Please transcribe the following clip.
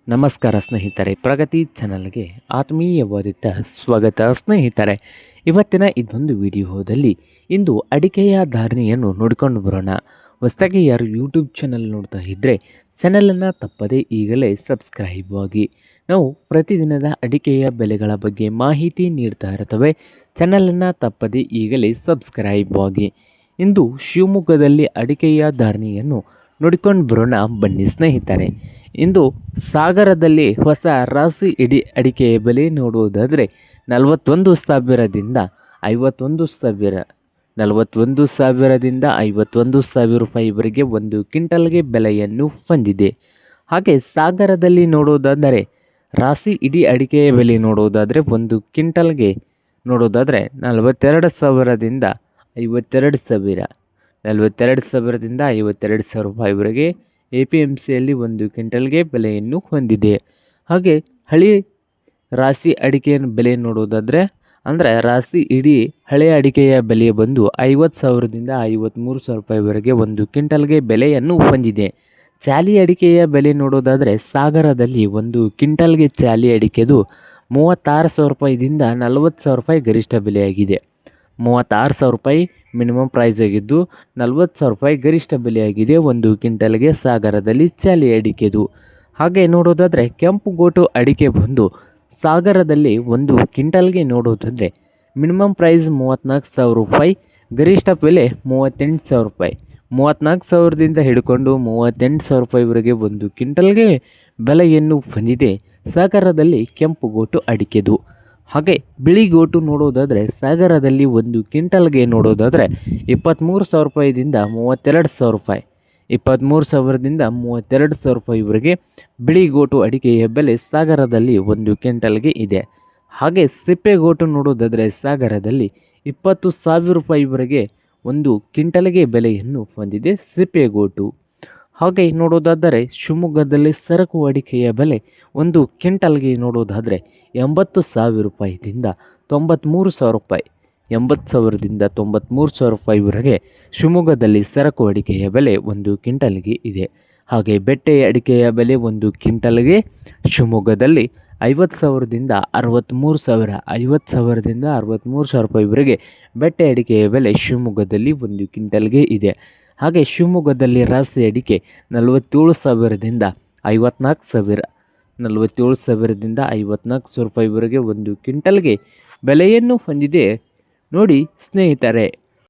ನಮಸ್ಕಾರ ಸ್ನೇಹಿತರೆ, ಪ್ರಗತಿ ಚಾನಲ್ಗೆ ಆತ್ಮೀಯವಾದ ಸ್ವಾಗತ ಸ್ನೇಹಿತರೆ. ಇವತ್ತಿನ ಇದೊಂದು ವಿಡಿಯೋದಲ್ಲಿ ಇಂದು ಅಡಿಕೆಯ ಧಾರಣೆಯನ್ನು ನೋಡಿಕೊಂಡು ಬರೋಣ. ಹೊಸದಾಗಿ ಯಾರು ಯೂಟ್ಯೂಬ್ ಚಾನಲ್ ನೋಡ್ತಾ ಇದ್ದರೆ ಚಾನಲನ್ನು ತಪ್ಪದೇ ಈಗಲೇ ಸಬ್ಸ್ಕ್ರೈಬ್ ಆಗಿ. ನಾವು ಪ್ರತಿದಿನದ ಅಡಿಕೆಯ ಬೆಲೆಗಳ ಬಗ್ಗೆ ಮಾಹಿತಿ ನೀಡ್ತಾ ಇರ್ತವೆ. ಚಾನಲನ್ನು ತಪ್ಪದೇ ಈಗಲೇ ಸಬ್ಸ್ಕ್ರೈಬ್ ಆಗಿ. ಇಂದು ಶಿವಮೊಗ್ಗದಲ್ಲಿ ಅಡಿಕೆಯ ಧಾರಣೆಯನ್ನು ನೋಡಿಕೊಂಡು ಬರೋಣ ಬನ್ನಿ ಸ್ನೇಹಿತರೆ. ಇಂದು ಸಾಗರದಲ್ಲಿ ಹೊಸ ರಾಶಿ ಅಡಿಕೆಯ ಬೆಲೆ ನೋಡುವುದಾದರೆ 41,000ದಿಂದ 51,000, 41,000ದಿಂದ 51,000 ರೂಪಾಯಿವರೆಗೆ ಒಂದು ಕ್ವಿಂಟಲ್ಗೆ ಬೆಲೆಯನ್ನು ಹೊಂದಿದೆ. ಹಾಗೆ ಸಾಗರದಲ್ಲಿ ನೋಡುವುದಾದರೆ ರಾಶಿ ಅಡಿಕೆಯ ಬೆಲೆ ನೋಡುವುದಾದರೆ ಒಂದು ಕ್ವಿಂಟಲ್ಗೆ ನೋಡೋದಾದರೆ 42,000ದಿಂದ 52,000, 42,000ದಿಂದ 52,000 ರೂಪಾಯಿವರೆಗೆ APMCಯಲ್ಲಿ ಒಂದು ಕ್ವಿಂಟಲ್ಗೆ ಬೆಲೆಯನ್ನು ಹೊಂದಿದೆ. ಹಾಗೆ ಹಳಿ ರಾಶಿ ಅಡಿಕೆಯ ಬೆಲೆ ನೋಡೋದಾದರೆ ಅಂದರೆ ರಾಶಿ ಹಳೆಯ ಅಡಿಕೆಯ ಬೆಲೆ ಬಂದು 50,000ದಿಂದ 53,000 ರೂಪಾಯಿವರೆಗೆ ಒಂದು ಕ್ವಿಂಟಲ್ಗೆ ಬೆಲೆಯನ್ನು ಹೊಂದಿದೆ. ಚಾಲಿ ಅಡಿಕೆಯ ಬೆಲೆ ನೋಡೋದಾದರೆ ಸಾಗರದಲ್ಲಿ ಒಂದು ಕ್ವಿಂಟಲ್ಗೆ ಚಾಲಿ ಅಡಿಕೆದು 36,000 ರೂಪಾಯಿದಿಂದ 40,000 ರೂಪಾಯಿ ಗರಿಷ್ಠ ಬೆಲೆಯಾಗಿದೆ. 36,000 ರೂಪಾಯಿ ಮಿನಿಮಮ್ ಪ್ರೈಸ್ ಆಗಿದ್ದು 40,000 ರೂಪಾಯಿ ಗರಿಷ್ಠ ಬೆಲೆಯಾಗಿದೆ ಒಂದು ಕ್ವಿಂಟಲ್ಗೆ ಸಾಗರದಲ್ಲಿ ಚಾಲಿ ಅಡಿಕೆದು. ಹಾಗೆ ನೋಡೋದಾದರೆ ಕೆಂಪು ಗೋಟು ಅಡಿಕೆ ಬಂದು ಸಾಗರದಲ್ಲಿ ಒಂದು ಕ್ವಿಂಟಲ್ಗೆ ನೋಡೋದಾದರೆ ಮಿನಿಮಮ್ ಪ್ರೈಸ್ 34,000 ರೂಪಾಯಿ, ಗರಿಷ್ಠ ಬೆಲೆ 38,000 ರೂಪಾಯಿ. 34,000ದಿಂದ ಹಿಡ್ಕೊಂಡು 38,000 ರೂಪಾಯಿವರೆಗೆ ಒಂದು ಕ್ವಿಂಟಲ್ಗೆ ಬೆಲೆಯನ್ನು ಹೊಂದಿದೆ ಸಾಗರದಲ್ಲಿ ಕೆಂಪು ಗೋಟು ಅಡಿಕೆದು. ಹಾಗೆ ಬಿಳಿ ಗೋಟು ನೋಡೋದಾದರೆ ಸಾಗರದಲ್ಲಿ ಒಂದು ಕ್ವಿಂಟಲ್ಗೆ ನೋಡೋದಾದರೆ 23,000 ರೂಪಾಯಿದಿಂದ 32,000 ರೂಪಾಯಿ, 23,000ದಿಂದ 32,000 ರೂಪಾಯಿವರೆಗೆ ಬಿಳಿ ಗೋಟು ಅಡಿಕೆಯ ಬೆಲೆ ಸಾಗರದಲ್ಲಿ ಒಂದು ಕ್ವಿಂಟಲ್ಗೆ ಇದೆ. ಹಾಗೆ ಸಿಪ್ಪೆಗೋಟು ನೋಡೋದಾದರೆ ಸಾಗರದಲ್ಲಿ 20,000 ರೂಪಾಯಿವರೆಗೆ ಒಂದು ಕ್ವಿಂಟಲ್ಗೆ ಬೆಲೆಯನ್ನು ಹೊಂದಿದೆ ಸಿಪ್ಪೆಗೋಟು. ಹಾಗೆ ನೋಡೋದಾದರೆ ಶಿವಮೊಗ್ಗದಲ್ಲಿ ಸರಕು ಅಡಿಕೆಯ ಬೆಲೆ ಒಂದು ಕ್ವಿಂಟಲ್ಗೆ ನೋಡೋದಾದರೆ 80,000 ರೂಪಾಯಿದಿಂದ 93,000 ರೂಪಾಯಿ, 80,000ದಿಂದ 93,000 ರೂಪಾಯಿವರೆಗೆ ಶಿವಮೊಗ್ಗದಲ್ಲಿ ಸರಕು ಅಡಿಕೆಯ ಬೆಲೆ ಒಂದು ಕ್ವಿಂಟಲ್ಗೆ ಇದೆ. ಹಾಗೆ ಬೆಟ್ಟೆ ಅಡಿಕೆಯ ಬೆಲೆ ಒಂದು ಕ್ವಿಂಟಲ್ಗೆ ಶಿವಮೊಗ್ಗದಲ್ಲಿ 50,000ದಿಂದ 63,000, 50,000ದಿಂದ 63,000 ರೂಪಾಯಿವರೆಗೆ ಬೆಟ್ಟೆ ಅಡಿಕೆಯ ಬೆಲೆ ಶಿವಮೊಗ್ಗದಲ್ಲಿ ಒಂದು ಕ್ವಿಂಟಲ್ಗೆ ಇದೆ. ಹಾಗೆ ಶಿವಮೊಗ್ಗದಲ್ಲಿ ರಾಶಿ ಅಡಿಕೆ 47,000ದಿಂದ 54,000, 47,000ದಿಂದ 54,000 ರೂಪಾಯಿವರೆಗೆ ಒಂದು ಕ್ವಿಂಟಲ್ಗೆ ಬೆಲೆಯನ್ನು ಹೊಂದಿದೆ. ನೋಡಿ ಸ್ನೇಹಿತರೆ,